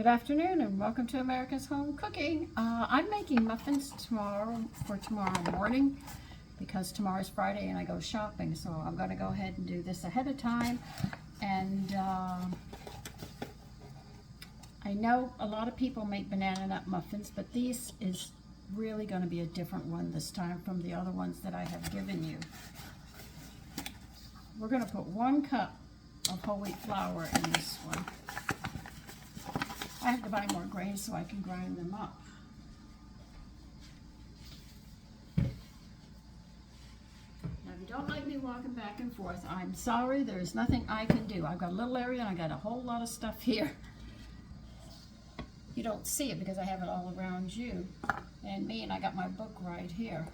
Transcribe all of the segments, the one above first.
Good afternoon and welcome to America's Home Cooking. I'm making muffins for tomorrow morning because tomorrow's Friday and I go shopping, so I'm going to go ahead and do this ahead of time. And I know a lot of people make banana nut muffins, but this is really going to be a different one this time from the other ones that I have given you. We're going to put 1 cup of whole wheat flour in this one. I have to buy more grains so I can grind them up. Now, if you don't like me walking back and forth, I'm sorry. There's nothing I can do. I've got a little area and I got a whole lot of stuff here. You don't see it because I have it all around you and me, and I got my book right here.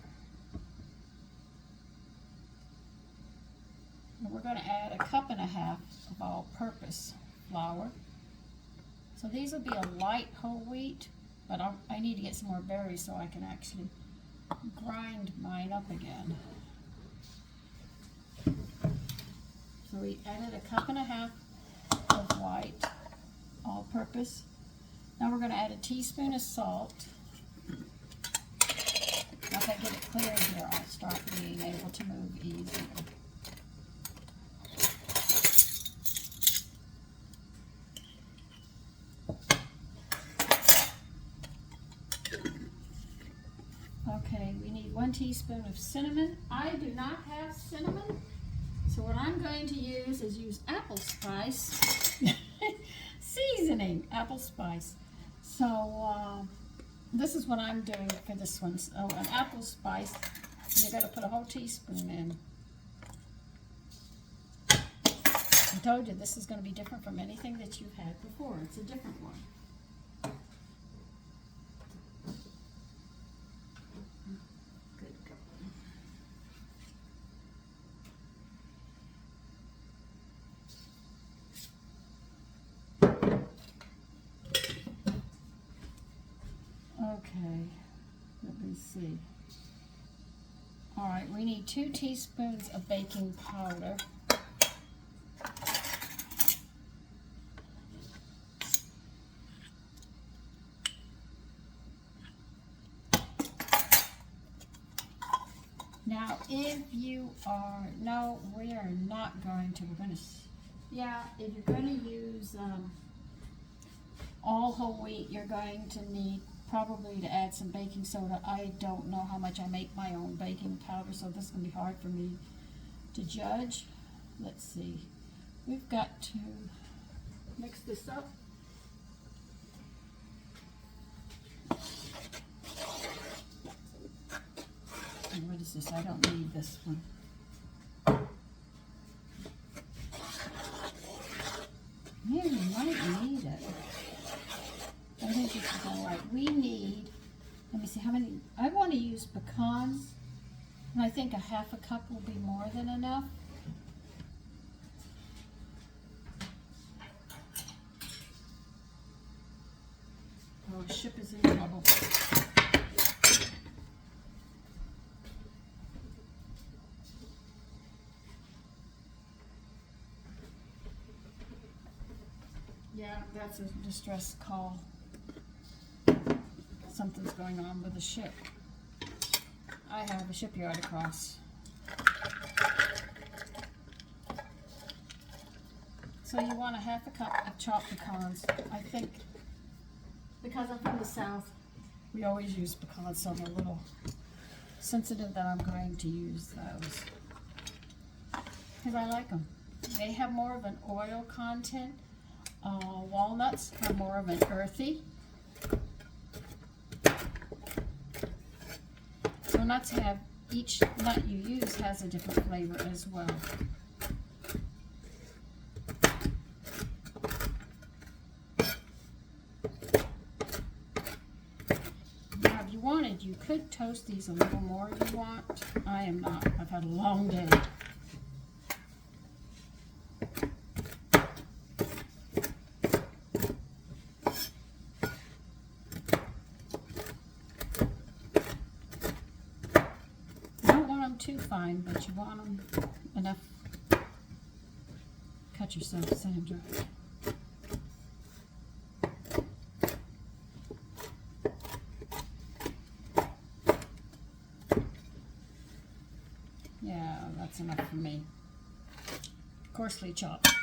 And we're going to add 1.5 cups of all-purpose flour. So these will be a light whole wheat, but I need to get some more berries so I can actually grind mine up again. So we added 1.5 cups of white, all-purpose. Now we're going to add a teaspoon of salt. Once I get it clear here, I'll start being able to move easier. Okay, we need 1 teaspoon of cinnamon. I do not have cinnamon, so what I'm going to use apple spice seasoning, apple spice. So this is what I'm doing for this one. So an apple spice, you're going to put a whole teaspoon in. I told you this is going to be different from anything that you've had before. It's a different one. Okay, let me see. All right, we need 2 teaspoons of baking powder. Now, if you are, no, we are not going to, we're going to, yeah, if you're going to use all whole wheat, you're going to need probably to add some baking soda. I don't know how much I make my own baking powder, so this is going to be hard for me to judge. Let's see. We've got to mix this up. And what is this? I don't need this one. Maybe we might need it. I think this is all right. We need, let me see how many, I want to use pecans, and I think 1/2 cup will be more than enough. Oh, ship is in trouble. Yeah, that's a distress call. Something's going on with the ship. I have a shipyard across. So you want 1/2 cup of chopped pecans. I think because I'm from the South, we always use pecans, so I'm a little sensitive that I'm going to use those because I like them. They have more of an oil content. Walnuts have more of an earthy. So nuts have, each nut you use has a different flavor as well. Now if you wanted, you could toast these a little more if you want. I am not. I've had a long day. Too fine, but you want them enough. Cut yourself, Sandra. That's enough for me. Coarsely chopped.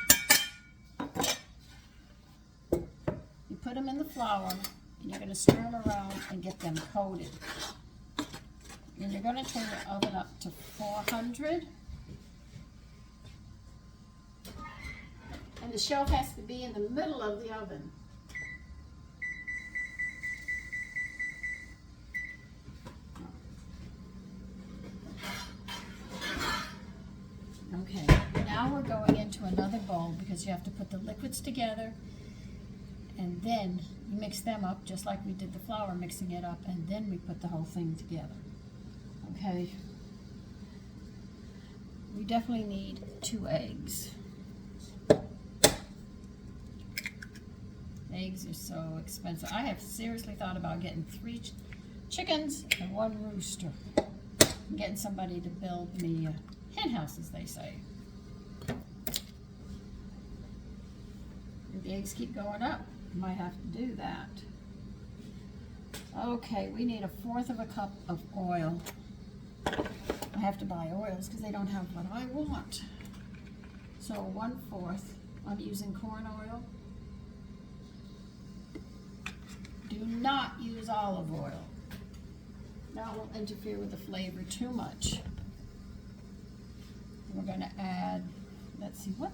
You put them in the flour, and you're going to stir them around and get them coated. And you're going to turn your oven up to 400. And the shelf has to be in the middle of the oven. Okay, now we're going into another bowl because you have to put the liquids together and then you mix them up just like we did the flour, mixing it up, and then we put the whole thing together. Okay, we definitely need 2 eggs. Eggs are so expensive. I have seriously thought about getting 3 chickens and 1 rooster. I'm getting somebody to build me a hen house, as they say. If the eggs keep going up, might have to do that. Okay, we need 1/4 of a cup of oil. I have to buy oils because they don't have what I want. So 1/4, I'm using corn oil. Do not use olive oil. That will interfere with the flavor too much. We're going to add, let's see, what?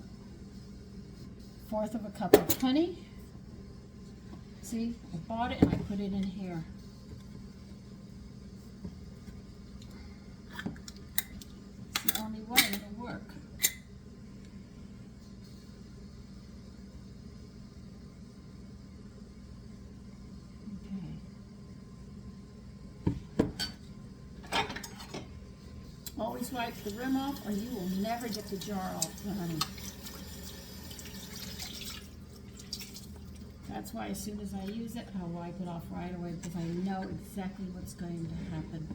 1/4 of a cup of honey. See, I bought it and I put it in here. It's the only way it'll work. Always wipe the rim off or you will never get the jar off the honey. That's why as soon as I use it, I'll wipe it off right away because I know exactly what's going to happen.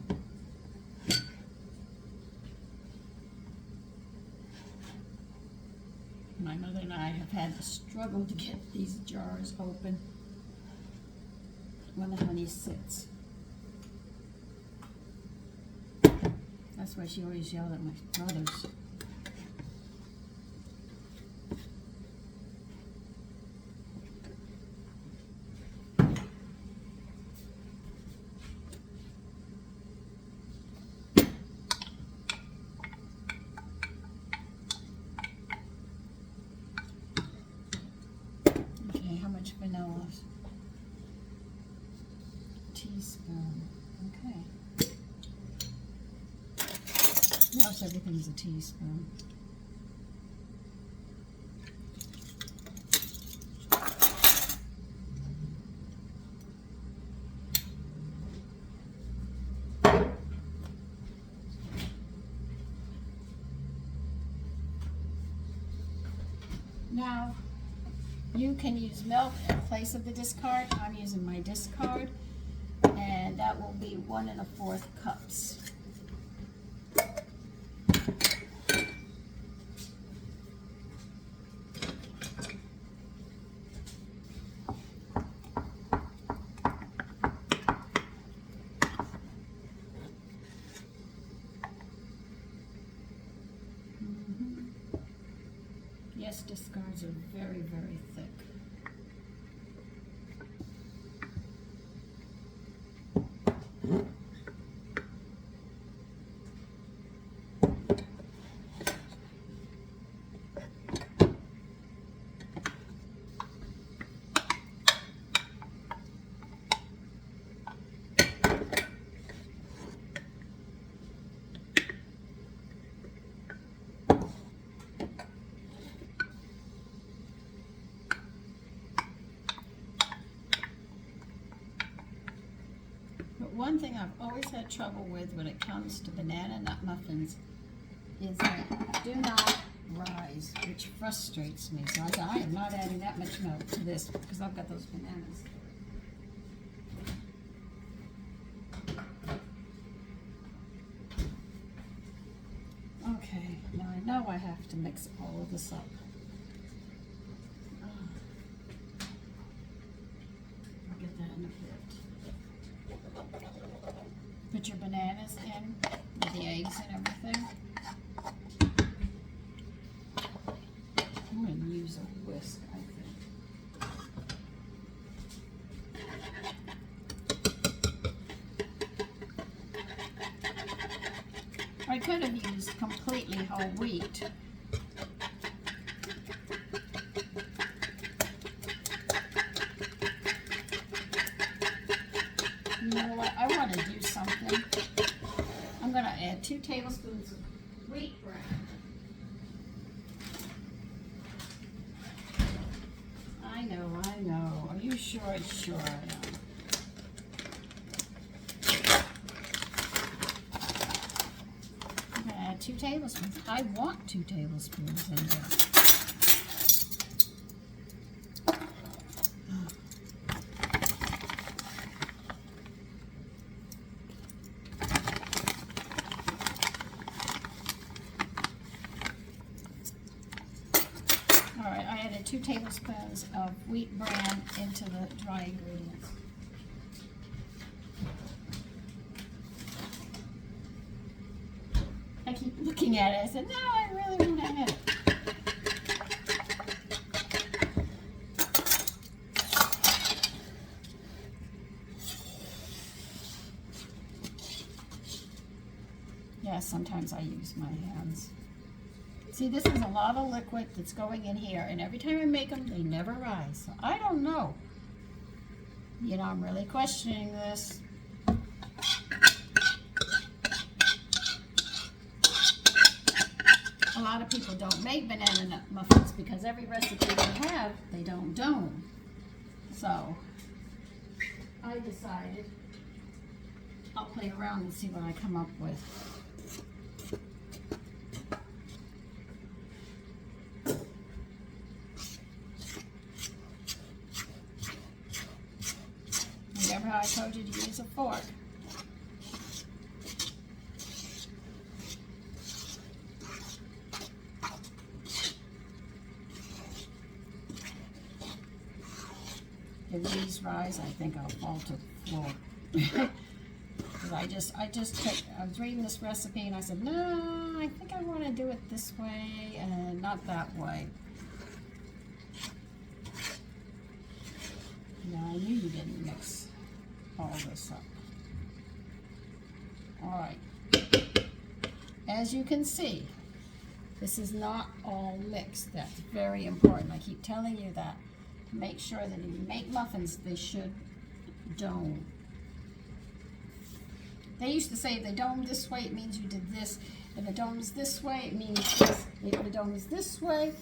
My mother and I have had to struggle to get these jars open when the honey sits. That's why she always yelled at my brothers. Okay, how much vanilla? Teaspoon. Okay. Now everything's a teaspoon. Now, you can use milk in place of the discard. I'm using my discard, and that will be 1 1/4 cups. Yes, discards are very, very thick. One thing I've always had trouble with when it comes to banana nut muffins is they do not rise, which frustrates me. So I am not adding that much milk to this because I've got those bananas. Okay, now I know I have to mix all of this up. I'll get that in a bit. Put your bananas in with the eggs and everything. could have used completely whole wheat. You know what? I want to do something. I'm going to add 2 tablespoons of wheat bran. I know. Are you sure? Sure I am. I'm going to add 2 tablespoons. I want 2 tablespoons in there. Alright, I added 2 tablespoons of wheat bran into the dry ingredients. I keep looking at it. I said, no, I really want to add it. Yeah, sometimes I use my hands. See, this is a lot of liquid that's going in here, and every time I make them, they never rise. So I don't know. You know, I'm really questioning this. A lot of people don't make banana nut muffins because every recipe they have, they don't dome. So I decided I'll play around and see what I come up with. Remember how I told you to use a fork? If these rise, I think I'll fall to the floor. Because I was reading this recipe and I said, no, I think I want to do it this way and not that way. Yeah, I knew you didn't mix all this up. Alright. As you can see, this is not all mixed. That's very important. I keep telling you that. Make sure that if you make muffins, they should dome. They used to say if they dome this way, it means you did this. If it domes this way, it means this. If the dome is this way,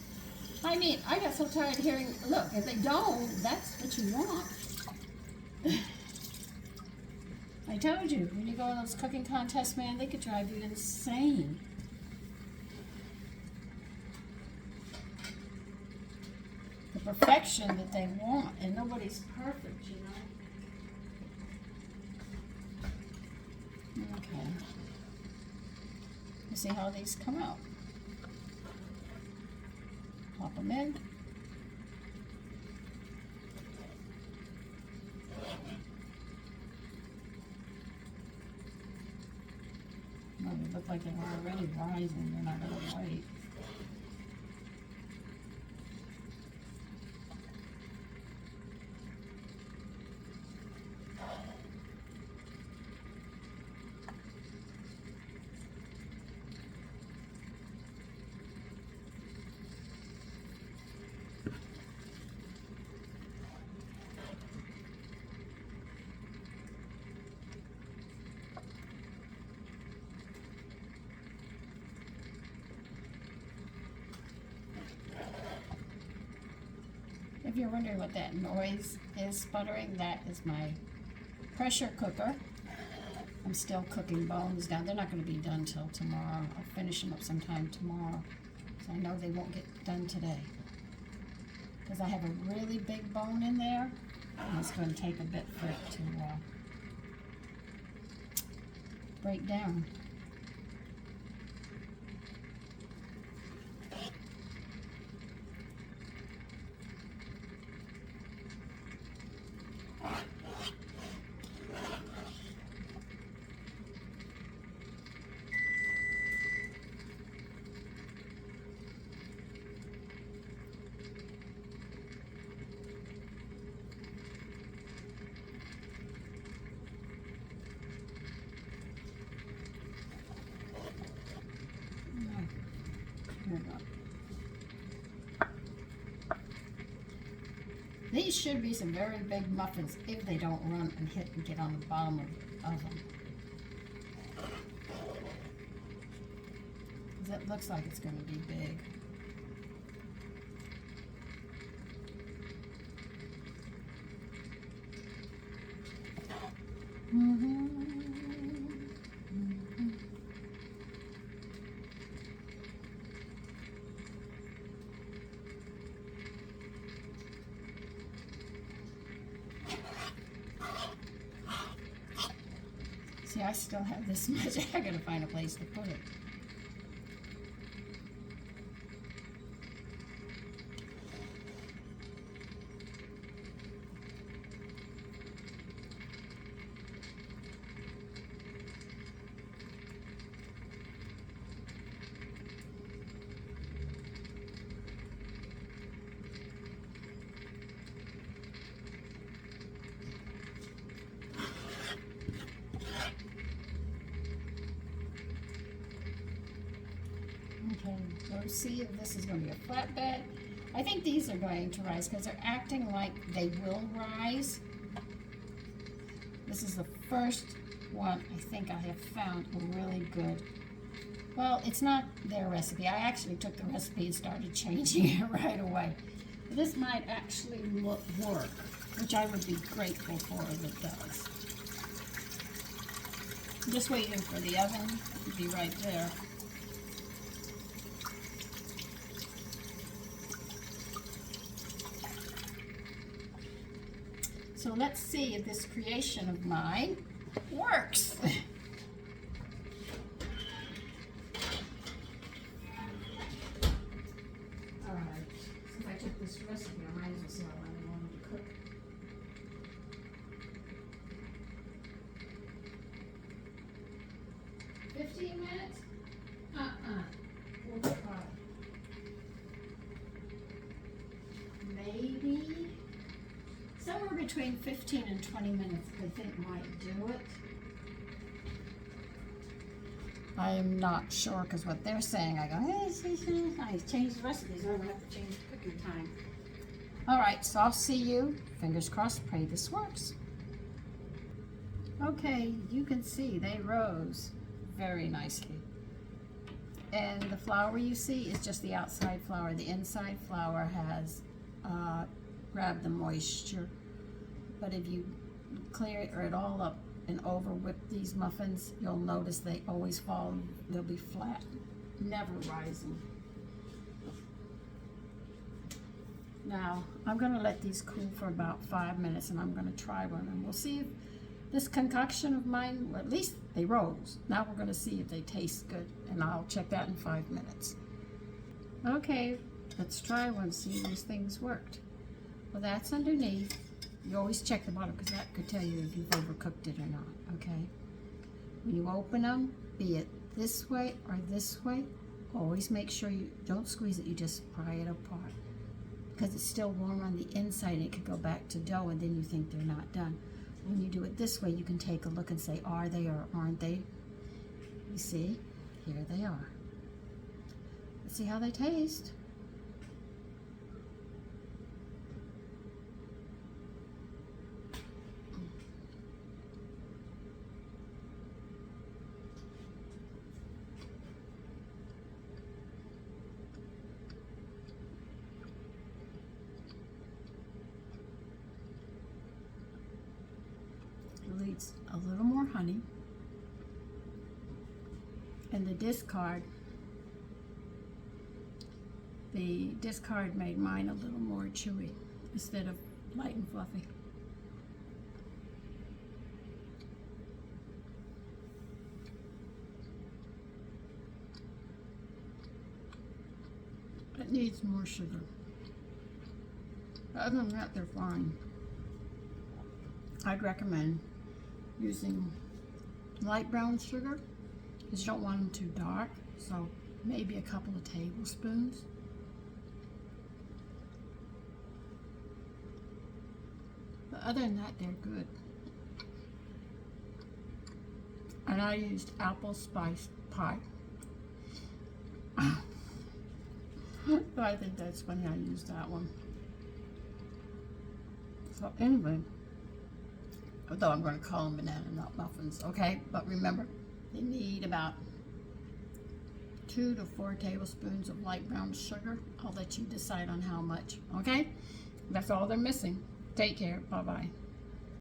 I mean, I got so tired of hearing, look, if they dome, that's what you want. I told you, when you go in those cooking contests, man, they could drive you insane. The perfection that they want, and nobody's perfect, you know. Okay. You see how these come out. Pop them in. Well, they look like they're already rising. They're not going to wait. If you're wondering what that noise is sputtering, that is my pressure cooker. I'm still cooking bones now. They're not going to be done till tomorrow. I'll finish them up sometime tomorrow. So I know they won't get done today. Because I have a really big bone in there. And it's going to take a bit for it to break down. These should be some very big muffins if they don't run and hit and get on the bottom of the oven. That looks like it's going to be big. See, I still have this much. I gotta find a place to put it. Okay, we'll see if this is going to be a flatbed. I think these are going to rise because they're acting like they will rise. This is the first one I think I have found really good. Well, it's not their recipe. I actually took the recipe and started changing it right away. But this might actually work, which I would be grateful for if it does. I'm just waiting for the oven to be right there. So let's see if this creation of mine works. All right, since I took this recipe, I might as well see how long I want it to cook. $15 minutes? We'll try. Maybe somewhere between 15 and 20 minutes, I think might do it. I am not sure because what they're saying, I go, hey, I changed the recipe, so I'm gonna have to change the cooking time. All right, so I'll see you. Fingers crossed, pray this works. Okay, you can see they rose very nicely. And the flour you see is just the outside flour. The inside flour has grabbed the moisture. But if you clear it all up and over whip these muffins, you'll notice they always fall, they'll be flat, never rising. Now, I'm gonna let these cool for about 5 minutes and I'm gonna try one and we'll see if this concoction of mine, well, at least they rose. Now we're gonna see if they taste good and I'll check that in 5 minutes. Okay, let's try one, see if these things worked. Well, that's underneath. You always check the bottom because that could tell you if you've overcooked it or not, okay? When you open them, be it this way or this way, always make sure you don't squeeze it, you just pry it apart. Because it's still warm on the inside and it could go back to dough and then you think they're not done. When you do it this way, you can take a look and say, are they or aren't they? You see, here they are. Let's see how they taste. Needs a little more honey, and the discard made mine a little more chewy instead of light and fluffy. It needs more sugar. Other than that, they're fine. I'd recommend using light brown sugar because you don't want them too dark, so maybe a couple of tablespoons. But other than that, they're good. And I used apple spice pie. So I think that's funny I used that one. So anyway, although I'm going to call them banana nut muffins, okay? But remember, they need about 2 to 4 tablespoons of light brown sugar. I'll let you decide on how much, okay? That's all they're missing. Take care. Bye-bye.